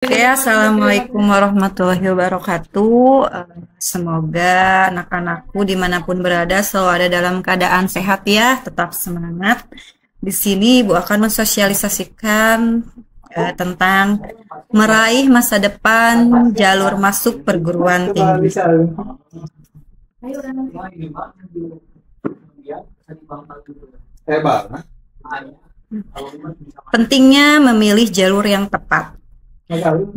Oke, Assalamualaikum warahmatullahi wabarakatuh. Semoga anak-anakku dimanapun berada selalu ada dalam keadaan sehat ya, tetap semangat. Di sini Ibu akan mensosialisasikan tentang meraih masa depan jalur masuk perguruan tinggi. Pentingnya memilih jalur yang tepat.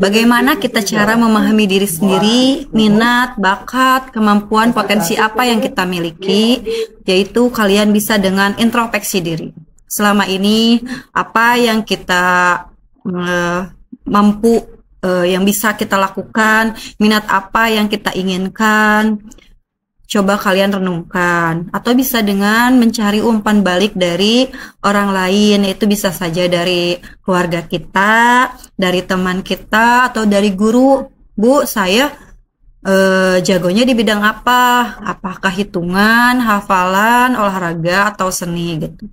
Bagaimana kita cara memahami diri sendiri, minat, bakat, kemampuan, potensi apa yang kita miliki, yaitu kalian bisa dengan introspeksi diri. Selama ini, apa yang kita mampu, yang bisa kita lakukan, minat apa yang kita inginkan, coba kalian renungkan, atau bisa dengan mencari umpan balik dari orang lain, yaitu bisa saja dari keluarga kita, dari teman kita, atau dari guru. Bu, saya jagonya di bidang apa? Apakah hitungan, hafalan, olahraga, atau seni gitu.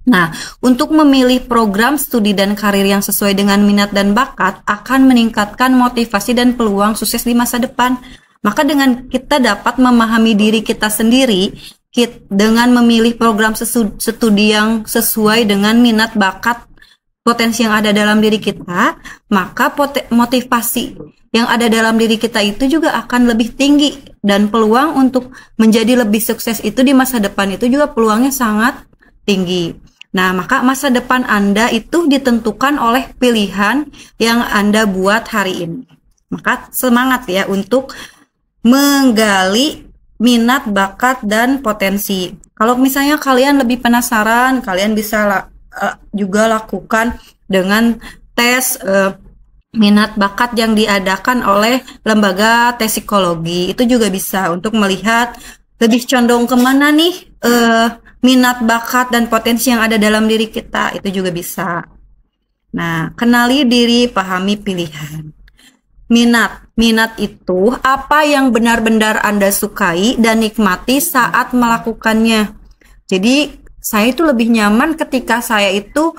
Nah, untuk memilih program studi dan karir yang sesuai dengan minat dan bakat akan meningkatkan motivasi dan peluang sukses di masa depan. Maka dengan kita dapat memahami diri kita sendiri, dengan memilih program studi yang sesuai dengan minat, bakat, potensi yang ada dalam diri kita, maka motivasi yang ada dalam diri kita itu juga akan lebih tinggi, dan peluang untuk menjadi lebih sukses itu di masa depan itu juga peluangnya sangat tinggi. Nah, maka masa depan Anda itu ditentukan oleh pilihan yang Anda buat hari ini. Maka semangat ya untuk menggali minat, bakat, dan potensi. Kalau misalnya kalian lebih penasaran, kalian bisa juga lakukan dengan tes minat bakat yang diadakan oleh lembaga tes psikologi. Itu juga bisa untuk melihat lebih condong kemana nih minat, bakat, dan potensi yang ada dalam diri kita. Itu juga bisa. Nah, kenali diri, pahami pilihan. Minat itu apa yang benar-benar Anda sukai dan nikmati saat melakukannya. Jadi saya itu lebih nyaman ketika saya itu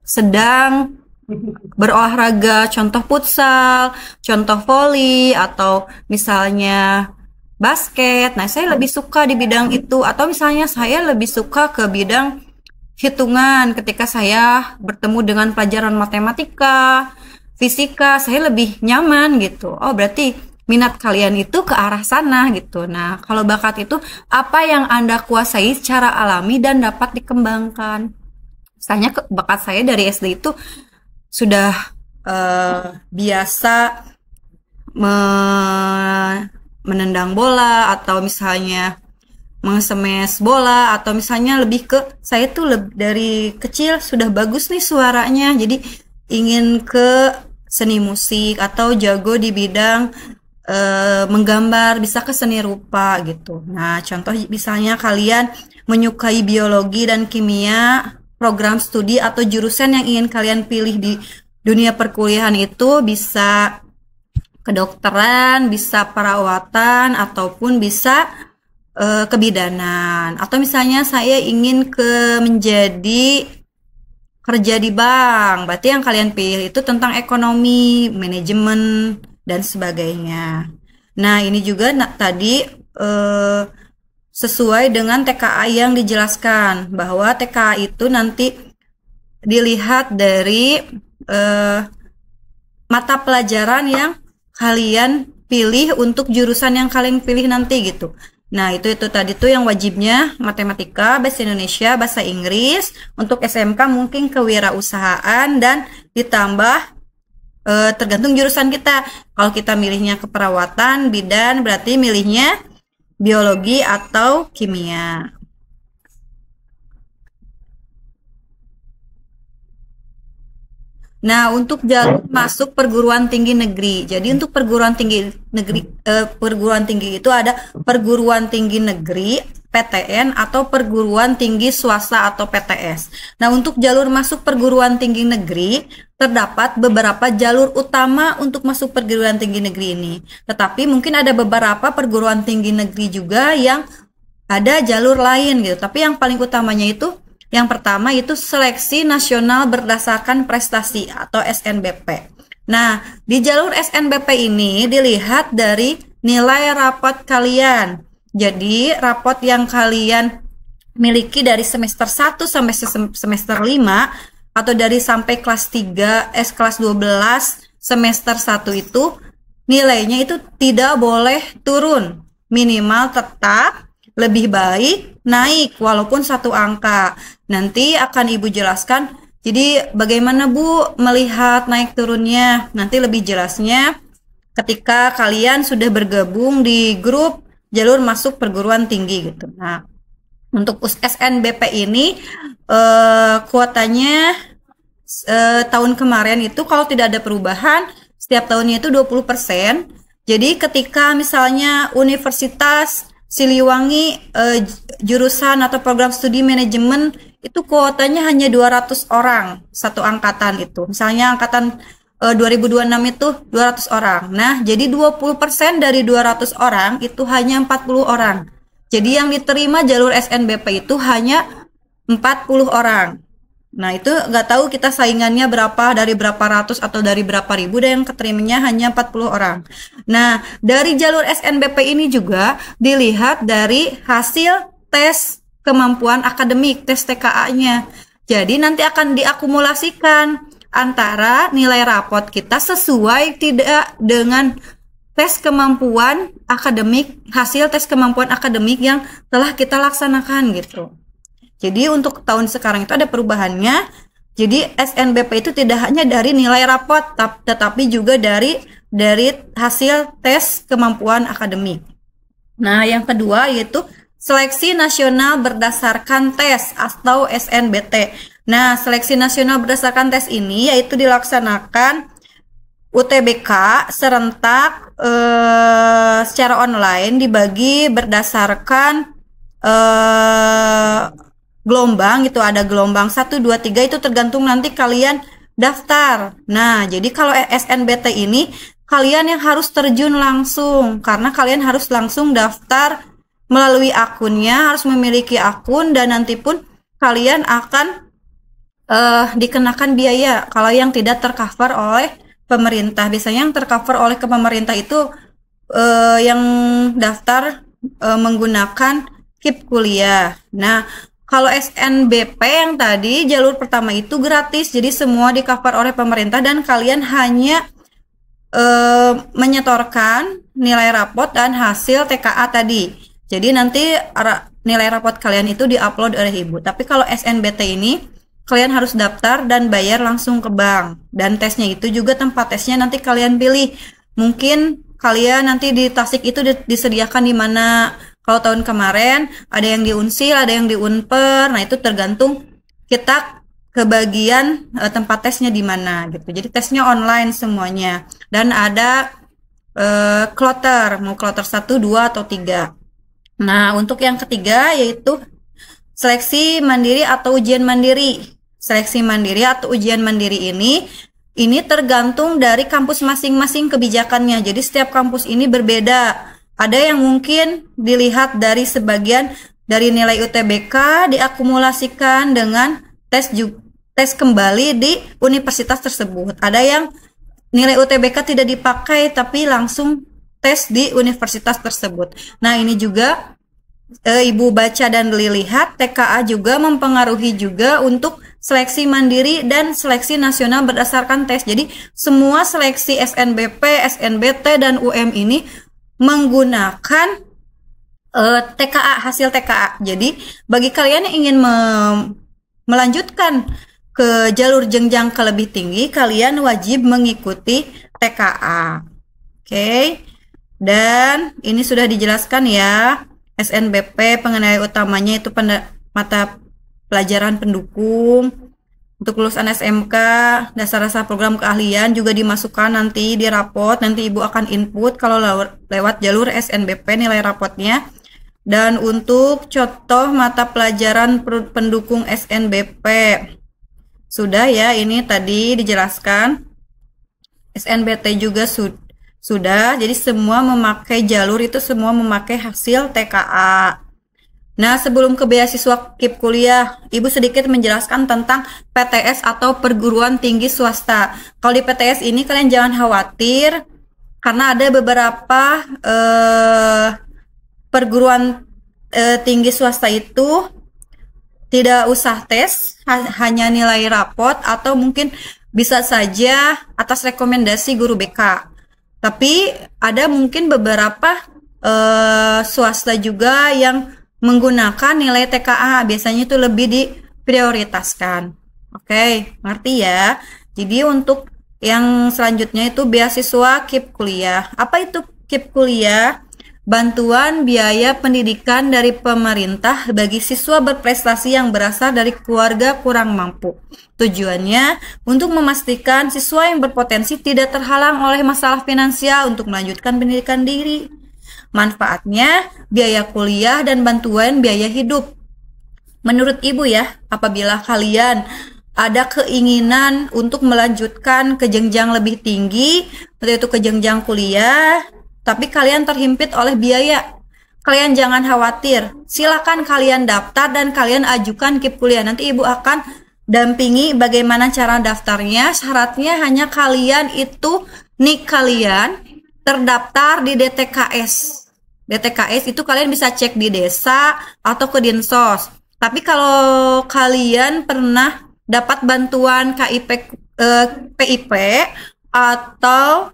sedang berolahraga, contoh futsal, contoh voli, atau misalnya basket. Nah, saya lebih suka di bidang itu. Atau misalnya saya lebih suka ke bidang hitungan ketika saya bertemu dengan pelajaran matematika, fisika, saya lebih nyaman gitu. Oh, berarti minat kalian itu ke arah sana gitu. Nah, kalau bakat itu apa yang Anda kuasai secara alami dan dapat dikembangkan. Misalnya bakat saya dari SD itu sudah biasa menendang bola, atau misalnya mengesemes bola, atau misalnya lebih ke saya tuh dari kecil sudah bagus nih suaranya, jadi ingin ke seni musik, atau jago di bidang menggambar, bisa ke seni rupa gitu. Nah, contoh misalnya kalian menyukai biologi dan kimia, program studi atau jurusan yang ingin kalian pilih di dunia perkuliahan itu bisa kedokteran, bisa perawatan, ataupun bisa kebidanan. Atau misalnya saya ingin menjadi kerja di bank, berarti yang kalian pilih itu tentang ekonomi, manajemen, dan sebagainya. Nah, ini juga tadi sesuai dengan TKA yang dijelaskan, bahwa TKA itu nanti dilihat dari mata pelajaran yang kalian pilih untuk jurusan yang kalian pilih nanti gitu. Nah, itu tadi tuh yang wajibnya matematika, bahasa Indonesia, bahasa Inggris. Untuk SMK mungkin kewirausahaan, dan ditambah tergantung jurusan kita. Kalau kita milihnya keperawatan, bidan, berarti milihnya biologi atau kimia. Nah, untuk jalur masuk perguruan tinggi negeri. Jadi untuk perguruan tinggi negeri, perguruan tinggi itu ada perguruan tinggi negeri, PTN, atau perguruan tinggi swasta atau PTS. Nah, untuk jalur masuk perguruan tinggi negeri, terdapat beberapa jalur utama untuk masuk perguruan tinggi negeri ini. Tetapi mungkin ada beberapa perguruan tinggi negeri juga yang ada jalur lain gitu. Tapi yang paling utamanya itu Yang pertama itu seleksi nasional berdasarkan prestasi atau SNBP. Nah, di jalur SNBP ini dilihat dari nilai rapot kalian. Jadi, rapot yang kalian miliki dari semester 1 sampai semester 5 atau dari sampai kelas 3, kelas 12 semester 1 itu nilainya itu tidak boleh turun. Minimal tetap, lebih baik naik walaupun satu angka. Nanti akan Ibu jelaskan. Jadi bagaimana Bu melihat naik turunnya? Nanti lebih jelasnya ketika kalian sudah bergabung di grup jalur masuk perguruan tinggi gitu. Nah, untuk SNBP ini kuotanya tahun kemarin itu kalau tidak ada perubahan setiap tahunnya itu 20%. Jadi ketika misalnya Universitas Siliwangi jurusan atau program studi manajemen itu kuotanya hanya 200 orang satu angkatan itu. Misalnya angkatan 2026 itu 200 orang. Nah, jadi 20% dari 200 orang itu hanya 40 orang. Jadi yang diterima jalur SNBP itu hanya 40 orang. Nah, itu nggak tahu kita saingannya berapa, dari berapa ratus atau dari berapa ribu, dan yang keterimanya hanya 40 orang. Nah, dari jalur SNBP ini juga dilihat dari hasil tes kemampuan akademik, tes TKA-nya. Jadi nanti akan diakumulasikan antara nilai rapot kita sesuai tidak dengan tes kemampuan akademik, hasil tes kemampuan akademik yang telah kita laksanakan gitu. Jadi untuk tahun sekarang itu ada perubahannya. Jadi SNBP itu tidak hanya dari nilai rapot, tetapi juga dari hasil tes kemampuan akademik. Nah, yang kedua yaitu seleksi nasional berdasarkan tes atau SNBT. Nah, seleksi nasional berdasarkan tes ini yaitu dilaksanakan UTBK serentak secara online, dibagi berdasarkan gelombang gitu, ada gelombang 1, 2, 3 itu tergantung nanti kalian daftar. Nah, jadi kalau SNBT ini kalian yang harus terjun langsung karena kalian harus langsung daftar melalui akunnya, harus memiliki akun, dan nanti pun kalian akan dikenakan biaya kalau yang tidak tercover oleh pemerintah. Biasanya yang tercover oleh pemerintah itu yang daftar menggunakan KIP kuliah. Nah, kalau SNBP yang tadi jalur pertama itu gratis, jadi semua di cover oleh pemerintah dan kalian hanya menyetorkan nilai rapot dan hasil TKA tadi. Jadi nanti nilai rapot kalian itu diupload oleh Ibu. Tapi kalau SNBT ini kalian harus daftar dan bayar langsung ke bank. Dan tesnya itu juga tempat tesnya nanti kalian pilih. Mungkin kalian nanti di Tasik itu disediakan di mana. Kalau tahun kemarin ada yang di Unsil, ada yang di Unper. Nah, itu tergantung kita kebagian tempat tesnya di mana gitu. Jadi tesnya online semuanya. Dan ada kloter, mau kloter 1, 2 atau 3. Nah, untuk yang ketiga yaitu seleksi mandiri atau ujian mandiri. Seleksi mandiri atau ujian mandiri ini tergantung dari kampus masing-masing kebijakannya. Jadi setiap kampus ini berbeda. Ada yang mungkin dilihat dari sebagian dari nilai UTBK diakumulasikan dengan tes kembali di universitas tersebut. Ada yang nilai UTBK tidak dipakai tapi langsung tes di universitas tersebut. Nah, ini juga Ibu baca dan lihat, TKA juga mempengaruhi juga untuk seleksi mandiri dan seleksi nasional berdasarkan tes. Jadi semua seleksi SNBP, SNBT, dan UM ini menggunakan TKA, hasil TKA. Jadi bagi kalian yang ingin melanjutkan ke jalur jenjang ke lebih tinggi, kalian wajib mengikuti TKA. Oke. Dan ini sudah dijelaskan ya, SNBP pengenai utamanya itu mata pelajaran pendukung. Untuk lulusan SMK, dasar-dasar program keahlian juga dimasukkan nanti di rapot. Nanti Ibu akan input kalau lewat jalur SNBP nilai rapotnya. Dan untuk contoh mata pelajaran pendukung SNBP, sudah ya, ini tadi dijelaskan. SNBT juga sudah, jadi semua memakai jalur itu semua memakai hasil TKA. Nah, sebelum ke beasiswa KIP kuliah, Ibu sedikit menjelaskan tentang PTS atau perguruan tinggi swasta. Kalau di PTS ini kalian jangan khawatir, karena ada beberapa perguruan tinggi swasta itu tidak usah tes, hanya nilai rapot atau mungkin bisa saja atas rekomendasi guru BK. Tapi ada mungkin beberapa swasta juga yang menggunakan nilai TKA, biasanya itu lebih diprioritaskan. Oke, ngerti ya? Jadi untuk yang selanjutnya itu beasiswa KIP kuliah. Apa itu KIP kuliah? Bantuan biaya pendidikan dari pemerintah bagi siswa berprestasi yang berasal dari keluarga kurang mampu. Tujuannya untuk memastikan siswa yang berpotensi tidak terhalang oleh masalah finansial untuk melanjutkan pendidikan diri. Manfaatnya, biaya kuliah dan bantuan biaya hidup. Menurut Ibu ya, apabila kalian ada keinginan untuk melanjutkan ke jenjang lebih tinggi, yaitu ke jenjang kuliah, tapi kalian terhimpit oleh biaya, kalian jangan khawatir. Silakan kalian daftar dan kalian ajukan KIP kuliah. Nanti Ibu akan dampingi bagaimana cara daftarnya. Syaratnya hanya kalian itu nik kalian terdaftar di DTKS. DTKS itu kalian bisa cek di desa atau ke Dinsos. Tapi kalau kalian pernah dapat bantuan PIP atau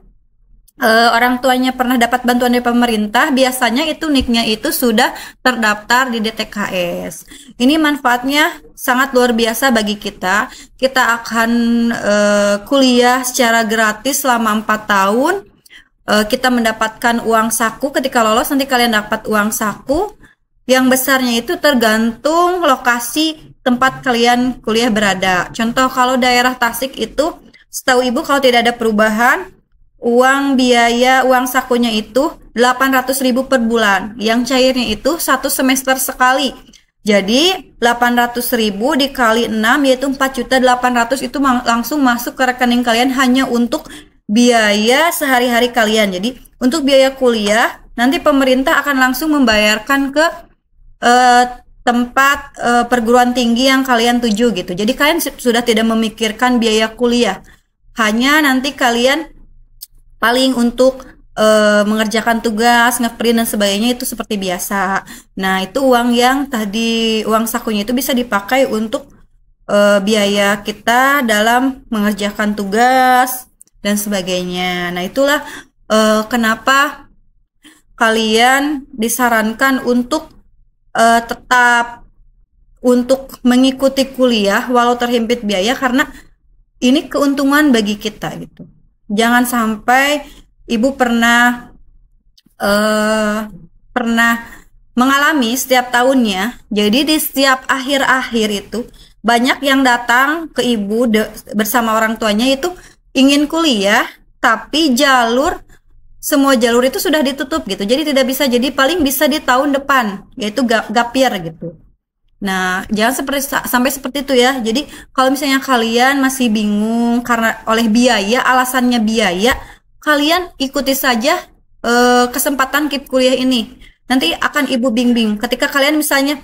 orang tuanya pernah dapat bantuan dari pemerintah, biasanya itu niknya itu sudah terdaftar di DTKS. Ini manfaatnya sangat luar biasa bagi kita. Kita akan kuliah secara gratis selama 4 tahun. Kita mendapatkan uang saku. Ketika lolos nanti kalian dapat uang saku. Yang besarnya itu tergantung lokasi tempat kalian kuliah berada. Contoh kalau daerah Tasik itu, setahu Ibu kalau tidak ada perubahan, uang sakunya itu 800.000 per bulan. Yang cairnya itu 1 semester sekali. Jadi 800.000 dikali 6 yaitu 4.800.000 itu langsung masuk ke rekening kalian hanya untuk biaya sehari-hari kalian. Jadi untuk biaya kuliah nanti pemerintah akan langsung membayarkan ke tempat perguruan tinggi yang kalian tuju gitu. Jadi kalian sudah tidak memikirkan biaya kuliah. Hanya nanti kalian paling untuk mengerjakan tugas, ngeprint dan sebagainya itu seperti biasa. Nah, itu uang yang tadi uang sakunya itu bisa dipakai untuk biaya kita dalam mengerjakan tugas dan sebagainya. Nah, itulah kenapa kalian disarankan untuk tetap untuk mengikuti kuliah walau terhimpit biaya, karena ini keuntungan bagi kita gitu. Jangan sampai Ibu pernah mengalami setiap tahunnya. Jadi di setiap akhir-akhir itu banyak yang datang ke Ibu bersama orang tuanya itu ingin kuliah, tapi semua jalur itu sudah ditutup gitu. Jadi tidak bisa, jadi paling bisa di tahun depan, yaitu gap year gitu. Nah, jangan sampai seperti itu ya. Jadi kalau misalnya kalian masih bingung karena oleh biaya, alasannya biaya, kalian ikuti saja kesempatan KIP kuliah ini. Nanti akan Ibu bimbing. Ketika kalian misalnya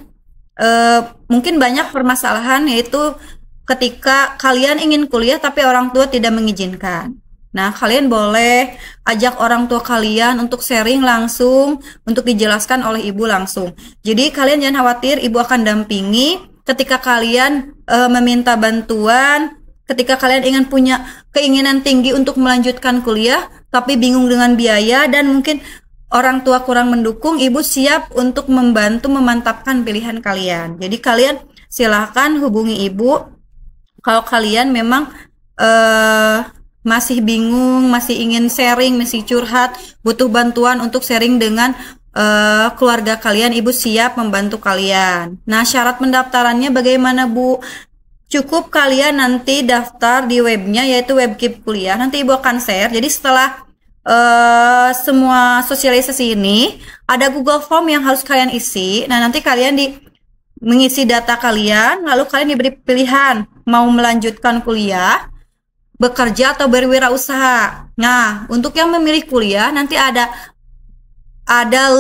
mungkin banyak permasalahan, yaitu ketika kalian ingin kuliah tapi orang tua tidak mengizinkan. Nah, kalian boleh ajak orang tua kalian untuk sharing langsung, untuk dijelaskan oleh Ibu langsung. Jadi kalian jangan khawatir, Ibu akan dampingi ketika kalian meminta bantuan, ketika kalian ingin punya keinginan tinggi untuk melanjutkan kuliah, tapi bingung dengan biaya dan mungkin orang tua kurang mendukung, Ibu siap untuk membantu memantapkan pilihan kalian. Jadi kalian silahkan hubungi Ibu kalau kalian memang masih bingung, masih ingin sharing, masih curhat, butuh bantuan untuk sharing dengan keluarga kalian, Ibu siap membantu kalian. Nah, syarat pendaftarannya bagaimana, Bu? Cukup kalian nanti daftar di webnya, yaitu web KIP kuliah. Nanti Ibu akan share. Jadi setelah semua sosialisasi ini, ada Google Form yang harus kalian isi. Nah, nanti kalian mengisi data kalian, lalu kalian diberi pilihan mau melanjutkan kuliah, bekerja atau berwirausaha. Nah, untuk yang memilih kuliah nanti ada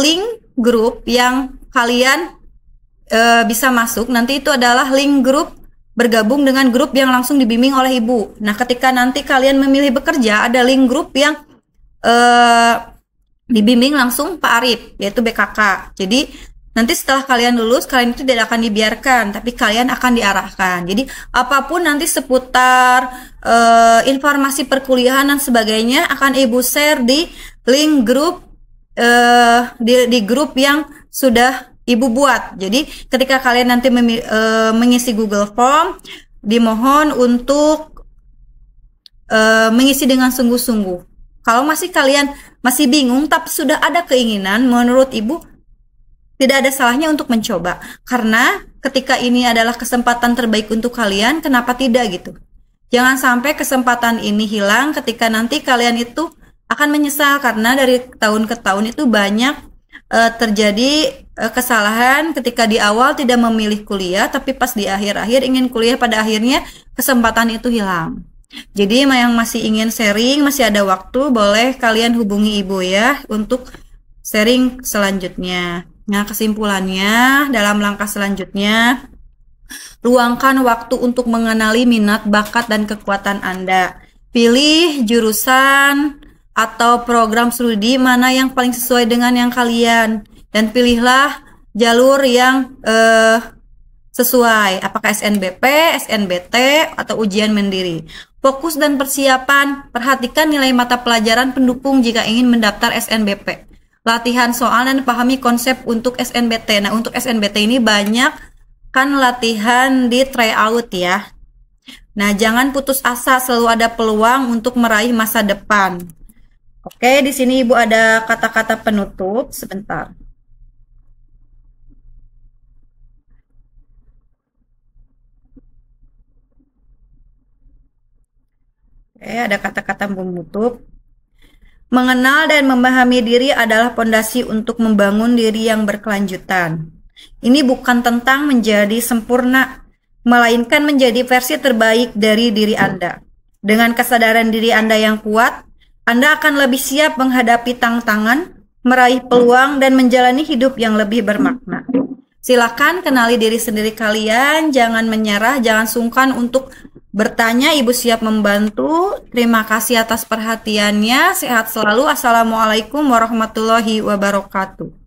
link grup yang kalian bisa masuk, nanti itu adalah link grup bergabung dengan grup yang langsung dibimbing oleh ibu. Nah, ketika nanti kalian memilih bekerja, ada link grup yang dibimbing langsung Pak Arif, yaitu BKK. Jadi nanti setelah kalian lulus, kalian itu tidak akan dibiarkan, tapi kalian akan diarahkan. Jadi apapun nanti seputar informasi perkuliahan dan sebagainya akan ibu share di link grup di grup yang sudah ibu buat. Jadi ketika kalian nanti mengisi Google Form, dimohon untuk mengisi dengan sungguh-sungguh. Kalau kalian masih bingung tapi sudah ada keinginan, menurut ibu tidak ada salahnya untuk mencoba. Karena ketika ini adalah kesempatan terbaik untuk kalian, kenapa tidak gitu? Jangan sampai kesempatan ini hilang ketika nanti kalian itu akan menyesal, karena dari tahun ke tahun itu banyak terjadi kesalahan ketika di awal tidak memilih kuliah, tapi pas di akhir-akhir ingin kuliah, pada akhirnya kesempatan itu hilang. Jadi yang masih ingin sharing, masih ada waktu, boleh kalian hubungi ibu ya untuk sharing selanjutnya. Nah, kesimpulannya dalam langkah selanjutnya, luangkan waktu untuk mengenali minat, bakat, dan kekuatan Anda. Pilih jurusan atau program studi mana yang paling sesuai dengan yang kalian, dan pilihlah jalur yang sesuai, apakah SNBP, SNBT, atau ujian mandiri. Fokus dan persiapan, perhatikan nilai mata pelajaran pendukung jika ingin mendaftar SNBP. Latihan soal dan pahami konsep untuk SNBT. Nah, untuk SNBT ini banyak kan latihan di tryout ya. Nah, jangan putus asa, selalu ada peluang untuk meraih masa depan. Oke, di sini Ibu ada kata-kata penutup, sebentar. Ada kata-kata penutup. Mengenal dan memahami diri adalah fondasi untuk membangun diri yang berkelanjutan. Ini bukan tentang menjadi sempurna, melainkan menjadi versi terbaik dari diri Anda. Dengan kesadaran diri Anda yang kuat, Anda akan lebih siap menghadapi tantangan, meraih peluang, dan menjalani hidup yang lebih bermakna. Silakan kenali diri sendiri kalian, jangan menyerah, jangan sungkan untuk bertanya, Ibu siap membantu. Terima kasih atas perhatiannya. Sehat selalu. Assalamualaikum warahmatullahi wabarakatuh.